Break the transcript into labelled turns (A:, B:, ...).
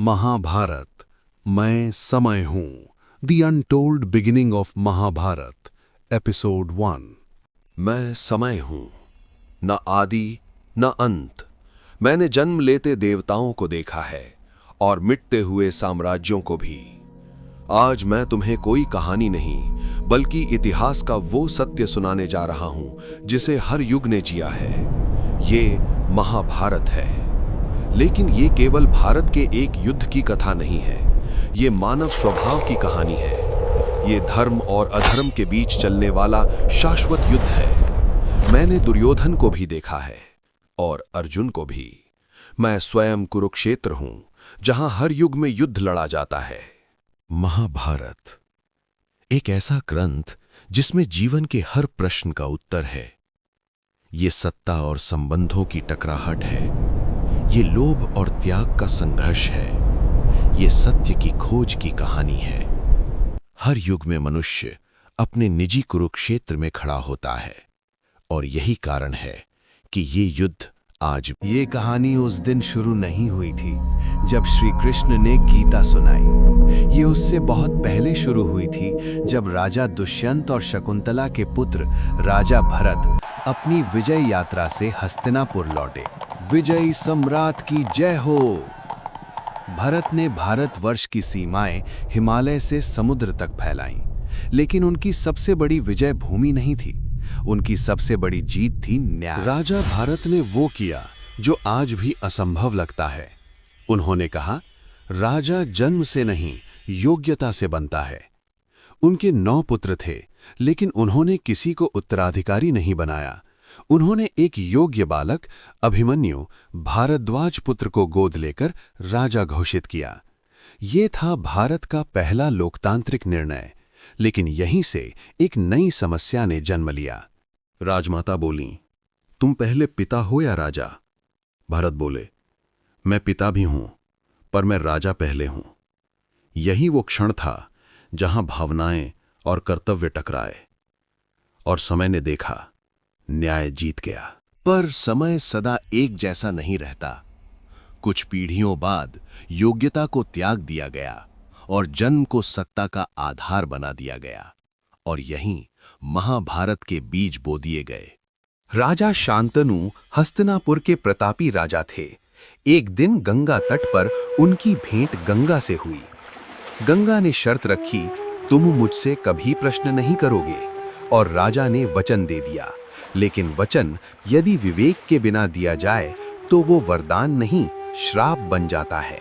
A: महाभारत, मैं समय हूँ। The untold beginning of Mahabharat, episode 1।
B: मैं समय हूँ, न आदि न अंत। मैंने जन्म लेते देवताओं को देखा है और मिटते हुए साम्राज्यों को भी। आज मैं तुम्हें कोई कहानी नहीं बल्कि इतिहास का वो सत्य सुनाने जा रहा हूँ जिसे हर युग ने जिया है। ये महाभारत है, लेकिन ये केवल भारत के एक युद्ध की कथा नहीं है। ये मानव स्वभाव की कहानी है। ये धर्म और अधर्म के बीच चलने वाला शाश्वत युद्ध है। मैंने दुर्योधन को भी देखा है और अर्जुन को भी। मैं स्वयं कुरुक्षेत्र हूं, जहां हर युग में युद्ध लड़ा जाता है।
C: महाभारत एक ऐसा ग्रंथ जिसमें जीवन के हर प्रश्न का उत्तर है। ये सत्ता और संबंधों की टकराहट है। ये लोभ और त्याग का संघर्ष है। ये सत्य की खोज की कहानी है। हर युग में मनुष्य अपने निजी कुरुक्षेत्र में खड़ा होता है और यही कारण है कि ये युद्ध आज।
A: ये कहानी उस दिन शुरू नहीं हुई थी जब श्री कृष्ण ने गीता सुनाई। ये उससे बहुत पहले शुरू हुई थी, जब राजा दुष्यंत और शकुंतला के पुत्र राजा भरत अपनी विजय यात्रा से हस्तिनापुर लौटे। विजयी सम्राट की जय हो। भरत ने भारतवर्ष की सीमाएं हिमालय से समुद्र तक फैलाईं, लेकिन उनकी सबसे बड़ी विजय भूमि नहीं थी। उनकी सबसे बड़ी जीत थी न्याय।
C: राजा भारत ने वो किया जो आज भी असंभव लगता है। उन्होंने कहा, राजा जन्म से नहीं, योग्यता से बनता है। उनके 9 पुत्र थे, लेकिन उन्होंने किसी को उत्तराधिकारी नहीं बनाया। उन्होंने एक योग्य बालक अभिमन्यु भारद्वाज पुत्र को गोद लेकर राजा घोषित किया। ये था भारत का पहला लोकतांत्रिक निर्णय, लेकिन यहीं से एक नई समस्या ने जन्म लिया। राजमाता बोलीं, तुम पहले पिता हो या राजा? भरत बोले, मैं पिता भी हूं, पर मैं राजा पहले हूं। यही वो क्षण था जहां भावनाएं और कर्तव्य टकराए, और समय ने देखा, न्याय जीत गया।
B: पर समय सदा एक जैसा नहीं रहता। कुछ पीढ़ियों बाद योग्यता को त्याग दिया गया और जन्म को सत्ता का आधार बना दिया गया, और यहीं महाभारत के बीज बो दिए गए।
D: राजा शांतनु हस्तिनापुर के प्रतापी राजा थे। एक दिन गंगा तट पर उनकी भेंट गंगा से हुई। गंगा ने शर्त रखी, तुम मुझसे कभी प्रश्न नहीं करोगे, और राजा ने वचन दे दिया। लेकिन वचन यदि विवेक के बिना दिया जाए तो वो वरदान नहीं, श्राप बन जाता है।